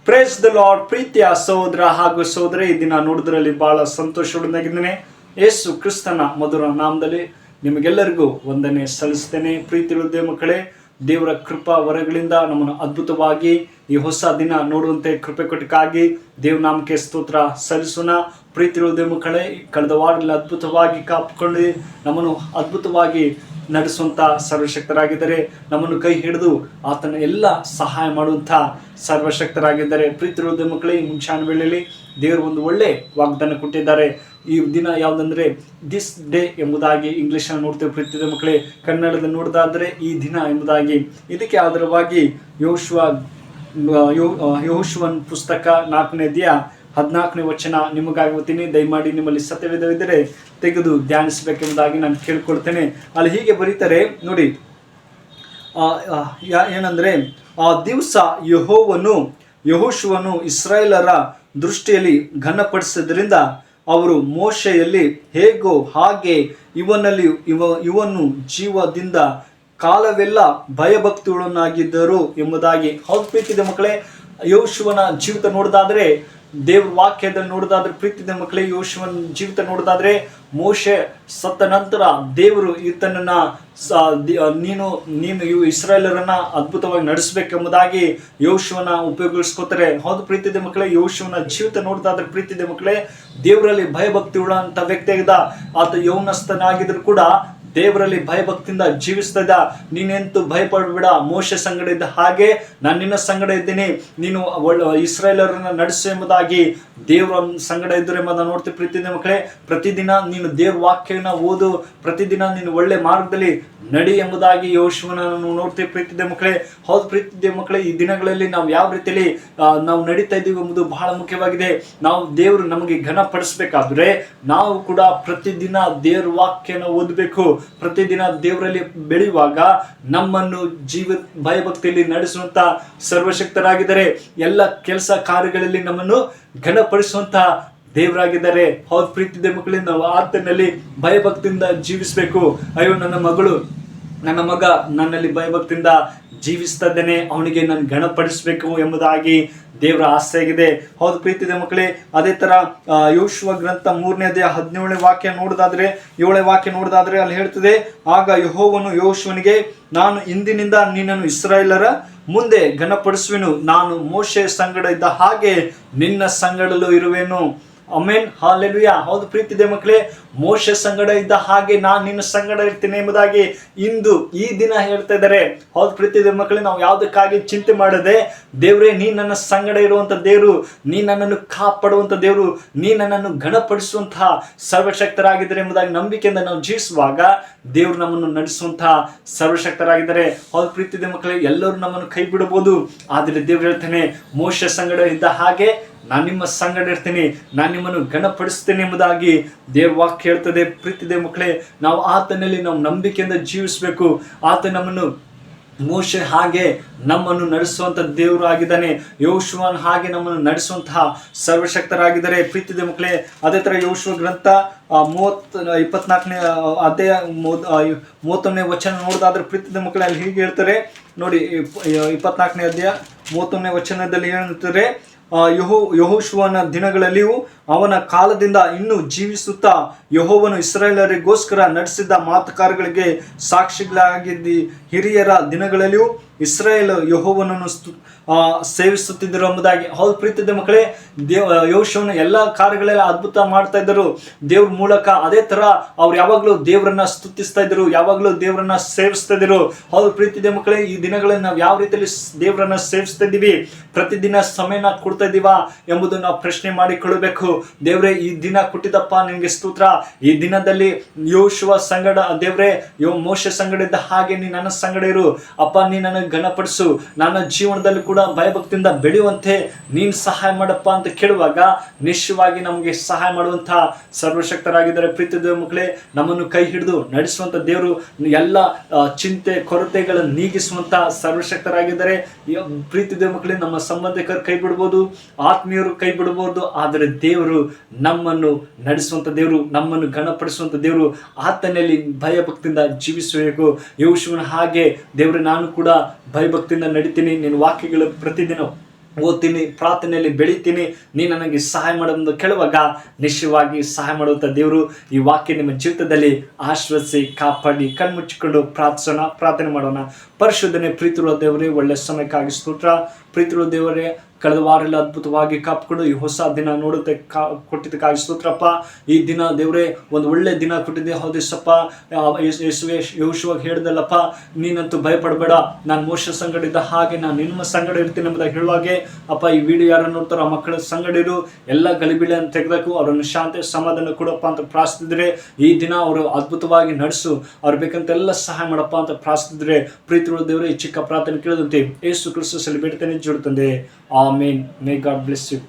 Praise the lord. ಪ್ರೀತಿಯ ಸಹೋದರ ಹಾಗೂ ಸಹೋದರಿ, ಈ ದಿನ ನೋಡಿದ್ರಲ್ಲಿ ಬಹಳ ಸಂತೋಷವಾಗಿದ್ದೇನೆ. ಯೇಸು ಕ್ರಿಸ್ತನ ಮಧುರ ನಾಮದಲ್ಲಿ ನಿಮಗೆಲ್ಲರಿಗೂ ವಂದನೆ ಸಲ್ಲಿಸ್ತೇನೆ. ಪ್ರೀತಿಯ ಮಕ್ಕಳೇ, ದೇವರ ಕೃಪಾ ವರಗಳಿಂದ ನಮ್ಮನ್ನು ಅದ್ಭುತವಾಗಿ ಈ ಹೊಸ ದಿನ ನೋಡುವಂತೆ ಕೃಪೆ ಕೊಟ್ಟಕ್ಕಾಗಿ ದೇವ ನಾಮಕ್ಕೆ ಸ್ತೋತ್ರ ಸಲ್ಲಿಸೋಣ. ಪ್ರೀತಿಯ ಮಕ್ಕಳೇ, ಕಳೆದ ವಾರದಲ್ಲಿ ಅದ್ಭುತವಾಗಿ ಕಾಪಿಕೊಂಡು ನಮ್ಮನ್ನು ಅದ್ಭುತವಾಗಿ ನಡೆಸುವಂಥ ಸರ್ವಶಕ್ತರಾಗಿದ್ದಾರೆ. ನಮ್ಮನ್ನು ಕೈ ಹಿಡಿದು ಆತನ ಎಲ್ಲ ಸಹಾಯ ಮಾಡುವಂಥ ಸರ್ವಶಕ್ತರಾಗಿದ್ದಾರೆ. ಪ್ರೀತಿಯ ಮಕ್ಕಳೇ, ಈ ಮುಂಚಾನ ವೇಳೆಯಲ್ಲಿ ದೇವರು ಒಂದು ಒಳ್ಳೆ ವಾಗ್ದಾನ ಕೊಟ್ಟಿದ್ದಾರೆ. ಈ ದಿನ ಯಾವುದಂದ್ರೆ ದಿಸ್ ಡೇ ಎಂಬುದಾಗಿ ಇಂಗ್ಲಿಷ್ ನೋಡ್ತೇವೆ. ಪ್ರೀತಿಯ ಮಕ್ಕಳೇ, ಕನ್ನಡದಲ್ಲಿ ನೋಡೋದಾದ್ರೆ ಈ ದಿನ ಎಂಬುದಾಗಿ. ಇದಕ್ಕೆ ಆಧಾರವಾಗಿ ಯೆಹೋಶುವನ ಪುಸ್ತಕ 4ನೇ ಅಧ್ಯಾಯ 14ನೇ ವಚನ ನಿಮಗಾಗಿ ಓದ್ತೀನಿ. ದಯಮಾಡಿ ನಿಮ್ಮಲ್ಲಿ ಸತ್ಯವೇದವಿದ್ದರೆ ತೆಗೆದು ಧ್ಯಾನಿಸಬೇಕೆಂಬುದಾಗಿ ನಾನು ಕೇಳ್ಕೊಳ್ತೇನೆ. ಅಲ್ಲಿ ಹೀಗೆ ಬರೀತಾರೆ ನೋಡಿ, ಏನಂದ್ರೆ ಆ ದಿವಸ ಯೆಹೋಶುವನು ಇಸ್ರಾಯೇಲರ ದೃಷ್ಟಿಯಲ್ಲಿ ಘನಪಡಿಸಿದ್ರಿಂದ ಅವರು ಮೋಶೆಯಲ್ಲಿ ಹೇಗೋ ಹಾಗೆ ಇವನು ಜೀವದಿಂದ ಕಾಲವೆಲ್ಲ ಭಯಭಕ್ತಿಗಳನ್ನಾಗಿದ್ದರು ಎಂಬುದಾಗಿ. ಹೌದು ಪ್ರೀತಿಯ ಮಕ್ಕಳೇ, ಯೆಹೋಶುವನ ಜೀವಿತ ನೋಡೋದಾದ್ರೆ, ದೇವ್ರ ವಾಕ್ಯದಲ್ಲಿ ನೋಡೋದಾದ್ರೆ, ಪ್ರೀತಿಯ ಮಕ್ಕಳೇ, ಯೆಹೋಶುವನ ಜೀವಿತ ನೋಡೋದಾದ್ರೆ, ಮೋಶೆ ಸತ್ತ ನಂತರ ದೇವರು ಈತನನ್ನ ನೀನು ಇಸ್ರಾಯೇಲರನ್ನ ಅದ್ಭುತವಾಗಿ ನಡೆಸಬೇಕೆಂಬುದಾಗಿ ಯೆಹೋಶುವನ ಉಪಯೋಗಿಸ್ಕೋತಾರೆ. ಹೌದು ಪ್ರೀತಿಯ ಮಕ್ಕಳೇ, ಯೆಹೋಶುವನ ಜೀವಿತ ನೋಡೋದಾದ್ರೆ ಪ್ರೀತಿಯ ಮಕ್ಕಳೇ, ದೇವರಲ್ಲಿ ಭಯಭಕ್ತಿ ಉಳ್ಳಂತ ವ್ಯಕ್ತಿಯಾಗಿದ್ದ ಆತ ಯೌವನಸ್ಥನಾಗಿದ್ರು ಕೂಡ ದೇವರಲ್ಲಿ ಭಯಭಕ್ತಿಯಿಂದ ಜೀವಿಸ್ತಾ ಇದ್ದ. ನೀನೆಂತೂ ಭಯಪಡಬೇಡ, ಮೋಶೆ ಸಂಗಡ ಇದ್ದ ಹಾಗೆ ನಾನು ನಿನ್ನ ಸಂಗಡ ಇದ್ದೀನಿ, ನೀನು ಇಸ್ರಾಯೇಲರನ್ನ ನಡೆಸು ಎಂಬುದಾಗಿ ದೇವರ ಸಂಗಡ ಇದ್ದರು ಎಂಬುದನ್ನು ನೋಡ್ತೀವಿ. ಪ್ರೀತಿಯ ಮಕ್ಕಳೇ, ಪ್ರತಿದಿನ ನೀನು ದೇವ್ರ ವಾಕ್ಯನ ಓದು, ಪ್ರತಿದಿನ ನೀನು ಒಳ್ಳೆ ಮಾರ್ಗದಲ್ಲಿ ನಡಿ ಎಂಬುದಾಗಿ ಯೆಹೋಶುವನನ್ನು ನೋಡ್ತೀವಿ. ಪ್ರೀತಿಯ ಮಕ್ಕಳೇ, ಹೌದು ಪ್ರೀತಿಯ ಮಕ್ಕಳೇ, ಈ ದಿನಗಳಲ್ಲಿ ನಾವು ಯಾವ ರೀತಿಯಲ್ಲಿ ನಾವು ನಡೀತಾ ಇದ್ದೀವಿ ಎಂಬುದು ಬಹಳ ಮುಖ್ಯವಾಗಿದೆ. ನಾವು ದೇವರು ನಮಗೆ ಘನಪಡಿಸ್ಬೇಕಾದ್ರೆ ನಾವು ಕೂಡ ಪ್ರತಿದಿನ ದೇವ್ರ ವಾಕ್ಯನ ಓದಬೇಕು. ಪ್ರತಿದಿನ ದೇವರಲ್ಲಿ ಬೆಳೆಯುವಾಗ ನಮ್ಮನ್ನು ಭಯಭಕ್ತಿಯಲ್ಲಿ ನಡೆಸುವಂತ ಸರ್ವಶಕ್ತರಾಗಿದ್ದಾರೆ. ಎಲ್ಲ ಕೆಲಸ ಕಾರ್ಯಗಳಲ್ಲಿ ನಮ್ಮನ್ನು ಘನಪಡಿಸುವಂತ ದೇವರಾಗಿದ್ದಾರೆ. ಹೌದು ಪ್ರೀತಿಯ ಮಕ್ಕಳೇ, ನಾವು ಆತನಲ್ಲಿ ಭಯಭಕ್ತಿಯಿಂದ ಜೀವಿಸಬೇಕು. ಅಯ್ಯೋ, ನನ್ನ ಮಗ ನನ್ನಲ್ಲಿ ಭಯಭಕ್ತಿಯಿಂದ ಜೀವಿಸ್ತಾ ಇದ್ದೇನೆ, ಅವನಿಗೆ ನಾನು ಗಣಪಡಿಸಬೇಕು ಎಂಬುದಾಗಿ ದೇವರ ಆಸೆ ಆಗಿದೆ. ಹೌದು ಪ್ರೀತಿಯ ಮಕ್ಕಳೇ, ಅದೇ ತರ ಯೆಹೋಶುವ ಗ್ರಂಥ 3ನೇ ಅಧ್ಯಾಯ 17ನೇ ವಾಕ್ಯ ನೋಡೋದಾದ್ರೆ, 7ನೇ ವಾಕ್ಯ ನೋಡೋದಾದ್ರೆ ಅಲ್ಲಿ ಹೇಳ್ತದೆ, ಆಗ ಯೆಹೋವನು ಯೆಹೋಶುವನಿಗೆ, ನಾನು ಇಂದಿನಿಂದ ನಿನ್ನನ್ನು ಇಸ್ರಾಯೇಲರ ಮುಂದೆ ಘನಪಡಿಸುವೆನು, ನಾನು ಮೋಶೆ ಸಂಗಡ ಇದ್ದ ಹಾಗೆ ನಿನ್ನ ಸಂಗಡಲೂ ಇರುವೆನು. Amen, hallelujah. ಹೌದು ಪ್ರೀತಿಯ ಮಕ್ಕಳೇ, ಮೋಶೆ ಸಂಗಡ ಇದ್ದ ಹಾಗೆ ನಾನು ನಿನ್ನ ಸಂಗಡ ಇರ್ತೀನಿ ಎಂಬುದಾಗಿ ಇಂದು ಈ ದಿನ ಹೇಳ್ತಾ ಇದ್ದಾರೆ. ಹೌದು ಪ್ರೀತಿಯ ಮಕ್ಕಳೇ, ನಾವು ಯಾವುದಕ್ಕಾಗಿ ಚಿಂತೆ ಮಾಡದೆ, ದೇವ್ರೇ ನೀ ನನ್ನ ಸಂಗಡ ಇರುವಂತ ದೇವರು, ನೀ ನನ್ನನ್ನು ಕಾಪಾಡುವಂತ ದೇವರು, ನೀ ನನ್ನನ್ನು ಘನಪಡಿಸುವಂತಹ ಸರ್ವಶಕ್ತರಾಗಿದ್ದಾರೆ ಎಂಬುದಾಗಿ ನಂಬಿಕೆಯಿಂದ ನಾವು ಜೀವಿಸುವಾಗ ದೇವರು ನಮ್ಮನ್ನು ನಡೆಸುವಂತಹ ಸರ್ವಶಕ್ತರಾಗಿದ್ದಾರೆ. ಹೌದು ಪ್ರೀತಿಯ ಮಕ್ಕಳೇ, ಎಲ್ಲರೂ ನಮ್ಮನ್ನು ಕೈ ಬಿಡಬಹುದು, ಆದರೆ ದೇವ್ರು ಹೇಳ್ತಾನೆ, ಮೋಶೆ ಸಂಗಡ ಇದ್ದ ಹಾಗೆ ನಾನು ನಿಮ್ಮ ಸಂಗಡ ಇರ್ತೀನಿ, ನಾನು ನಿಮ್ಮನ್ನು ಘನಪಡಿಸ್ತೇನೆ ಎಂಬುದಾಗಿ ದೇವ್ರ ವಾಕ್ಯ ಹೇಳ್ತದೆ. ಪ್ರೀತಿಯ ಮಕ್ಕಳೇ, ನಾವು ಆತನಲ್ಲಿ ನಾವು ನಂಬಿಕೆಯಿಂದ ಜೀವಿಸಬೇಕು. ಆತ ನಮ್ಮನ್ನು ಮೋಶೆ ಹಾಗೆ ನಮ್ಮನ್ನು ನಡೆಸುವಂತ ದೇವರು ಆಗಿದ್ದಾನೆ. ಯೆಹೋಶುವನ ಹಾಗೆ ನಮ್ಮನ್ನು ನಡೆಸುವಂತಹ ಸರ್ವಶಕ್ತರಾಗಿದ್ದಾರೆ. ಪ್ರೀತಿಯ ಮಕ್ಕಳೇ, ಅದೇ ತರ ಯೆಹೋಶುವ ಗ್ರಂಥ 24ನೇ ಅಧ್ಯಾಯ 31ನೇ ವಚನ ನೋಡೋದಾದ್ರೆ ಪ್ರೀತಿಯ ಮಕ್ಕಳೇ, ಅಲ್ಲಿ ಹೀಗೆ ಹೇಳ್ತಾರೆ ನೋಡಿ. 24ನೇ ಅಧ್ಯಾಯ 31ನೇ ವಚನದಲ್ಲಿ ಏನಂತಾರೆ, ಯೆಹೋಶುವನ ದಿನಗಳಲ್ಲಿಯೂ ಅವನ ಕಾಲದಿಂದ ಇನ್ನೂ ಜೀವಿಸುತ್ತಾ ಯೆಹೋವನು ಇಸ್ರಾಯೇಲರಿಗೋಸ್ಕರ ನಡೆಸಿದ ಮಾತುಕಾರಗಳಿಗೆ ಸಾಕ್ಷಿಗಳಾಗಿದ್ದ ಹಿರಿಯರ ದಿನಗಳಲ್ಲಿಯೂ ಇಸ್ರಾಯೇಲ್ ಯೆಹೋವನನ್ನು ಸೇವಿಸುತ್ತಿದ್ದರು ಎಂಬುದಾಗಿ. ಹೌದು ಪ್ರೀತಿಯ ಮಕ್ಕಳೇ, ಯೆಹೋಶುವನ ಎಲ್ಲ ಕಾರ್ಯಗಳೆಲ್ಲ ಅದ್ಭುತ ಮಾಡ್ತಾ ಇದ್ದರು ದೇವ್ರ ಮೂಲಕ. ಅದೇ ತರ ಅವ್ರು ಯಾವಾಗಲೂ ದೇವರನ್ನ ಸ್ತುತಿಸ್ತಾ ಇದ್ರು, ಯಾವಾಗಲೂ ದೇವರನ್ನ ಸೇವಿಸ್ತಾ ಇದ್ರು. ಹೌದು ಪ್ರೀತಿಯ ಮಕ್ಕಳೇ, ಈ ದಿನಗಳಲ್ಲಿ ನಾವು ಯಾವ ರೀತಿಯಲ್ಲಿ ದೇವರನ್ನ ಸೇವಿಸ್ತಾ ಇದ್ದೀವಿ, ಪ್ರತಿದಿನ ಸಮಯನ ಕೊಡ್ತಾ ಇದ್ದೀವಾ ಎಂಬುದು ನಾವು ಪ್ರಶ್ನೆ ಮಾಡಿಕೊಳ್ಳಬೇಕು. ದೇವ್ರೆ, ಈ ದಿನ ಕೊಟ್ಟಿದ್ದಪ್ಪ ನಿನ್ಗೆ ಸ್ತೋತ್ರ. ಈ ದಿನದಲ್ಲಿ ಯೆಹೋಶುವ ಸಂಗಡ ದೇವ್ರೆ ಮೋಶೆ ಸಂಗಡ ಇದ್ದ ಹಾಗೆ ನೀ ನನ್ನ ಸಂಗಡ ಇರು ಅಪ್ಪ, ನೀ ನನ್ನ ಘನಪಡಿಸು, ನನ್ನ ಜೀವನದಲ್ಲಿ ಕೂಡ ಭಯಭಕ್ತಿಯಿಂದ ಬೆಳೆಯುವಂತೆ ನೀನು ಸಹಾಯ ಮಾಡಪ್ಪ ಅಂತ ಕೇಳುವಾಗ ನಿಶ್ಚಯವಾಗಿ ನಮಗೆ ಸಹಾಯ ಮಾಡುವಂತಹ ಸರ್ವಶಕ್ತರಾಗಿದ್ದಾರೆ. ಪ್ರೀತಿಯ ಮಕ್ಕಳೇ, ನಮ್ಮನ್ನು ಕೈ ಹಿಡಿದು ನಡೆಸುವಂತ ದೇವರು, ಎಲ್ಲ ಚಿಂತೆ ಕೊರತೆಗಳನ್ನು ನೀಗಿಸುವಂತ ಸರ್ವಶಕ್ತರಾಗಿದ್ದಾರೆ. ಪ್ರೀತಿಯ ಮಕ್ಕಳೇ, ನಮ್ಮ ಸಂಬಂಧಿಕರು ಕೈ ಬಿಡ್ಬೋದು, ಆತ್ಮೀಯರು ಕೈ ಬಿಡಬಹುದು, ಆದರೆ ದೇವರು ನಮ್ಮನ್ನು ನಡೆಸುವಂತ ದೇವರು, ನಮ್ಮನ್ನು ಘನಪಡಿಸುವಂತ ದೇವರು. ಆತನಲ್ಲಿ ಭಯಭಕ್ತಿಯಿಂದ ಜೀವಿಸಬೇಕು. ಯೆಹೋಶುವನ ಹಾಗೆ ದೇವರು, ನಾನು ಕೂಡ ಭಯಭಕ್ತಿಯಿಂದ ನಡಿತೀನಿ, ನಿನ್ನ ವಾಕ್ಯಗಳು ಪ್ರತಿದಿನ ಓದ್ತೀನಿ, ಪ್ರಾರ್ಥನೆಯಲ್ಲಿ ಬೆಳಿತೀನಿ, ನೀ ನನಗೆ ಸಹಾಯ ಮಾಡೋದು ಕೇಳುವಾಗ ನಿಶ್ಚಯವಾಗಿ ಸಹಾಯ ಮಾಡುವಂಥ ದೇವರು ಈ ವಾಕ್ಯ ನಿಮ್ಮ ಜೀವಿತದಲ್ಲಿ ಆಶ್ವಸಿಸಿ ಕಾಪಾಡಿ ಕಣ್ಮುಚ್ಚಿಕೊಂಡು ಪ್ರಾರ್ಥನೆ ಮಾಡೋಣ. ಪರಿಶುದ್ಧನೆ ಪ್ರೀತಿರುವ ದೇವರೇ, ಒಳ್ಳೆ ಸಮಯಕ್ಕಾಗಿ ಸ್ತೋತ್ರ. ಪ್ರೀತಿರುವ ದೇವರೇ, ಕಳೆದ ವಾರೆಲ್ಲ ಅದ್ಭುತವಾಗಿ ಕಾಪ್ಕೊಂಡು ಈ ಹೊಸ ದಿನ ನೋಡುತ್ತೆ ಕೊಟ್ಟಿದ್ದಕ್ಕಾಗಿ ಸ್ತೋತ್ರಪ್ಪ. ಈ ದಿನ ದೇವರೇ ಒಂದು ಒಳ್ಳೆ ದಿನ ಕೊಟ್ಟಿದ್ದೆ. ಹೌದೇಸಪ್ಪ, ಯೆಹೋಶುವಾಗ ಹೇಳ್ದಲ್ಲಪ್ಪ, ನೀನಂತೂ ಭಯಪಡಬೇಡ, ನಾನು ಮೋಶ ಸಂಗಡ ಇದ್ದ ಹಾಗೆ ನಾನು ನಿಮ್ಮ ಸಂಗಡ ಇರ್ತೀನಿ ಎಂಬುದಾಗಿ ಹೇಳುವಾಗೆ ಅಪ್ಪ, ಈ ವಿಡಿಯೋ ಯಾರು ನೋಡ್ತಾರೋ ಆ ಮಕ್ಕಳ ಸಂಗಡ ಇರು, ಎಲ್ಲ ಗಲಿಬಿಲಿಯನ್ನು ತೆಗೆದಕ್ಕೂ ಅವರನ್ನು ಶಾಂತಿ ಸಮಾಧಾನ ಕೊಡಪ್ಪ ಅಂತ ಪ್ರಾರ್ಥಿಸಿದ್ರೆ, ಈ ದಿನ ಅವರು ಅದ್ಭುತವಾಗಿ ನಡೆಸು, ಅವ್ರು ಬೇಕಂತೆಲ್ಲ ಸಹಾಯ ಮಾಡಪ್ಪ ಅಂತ ಪ್ರಾರ್ಥಿಸಿದ್ರೆ, ಪ್ರೀತಿയുള്ള ದೇವರೇ ಈ ಚಿಕ್ಕ ಪ್ರಾರ್ಥನೆ ಕೇಳಿದಂತೆ ಯೇಸು ಕ್ರಿಸ್ತನಲ್ಲಿ ಬೇಡ್ತೇನೆ, ಜೋಡುತ್ತಂದೆ. Amen. May God bless you.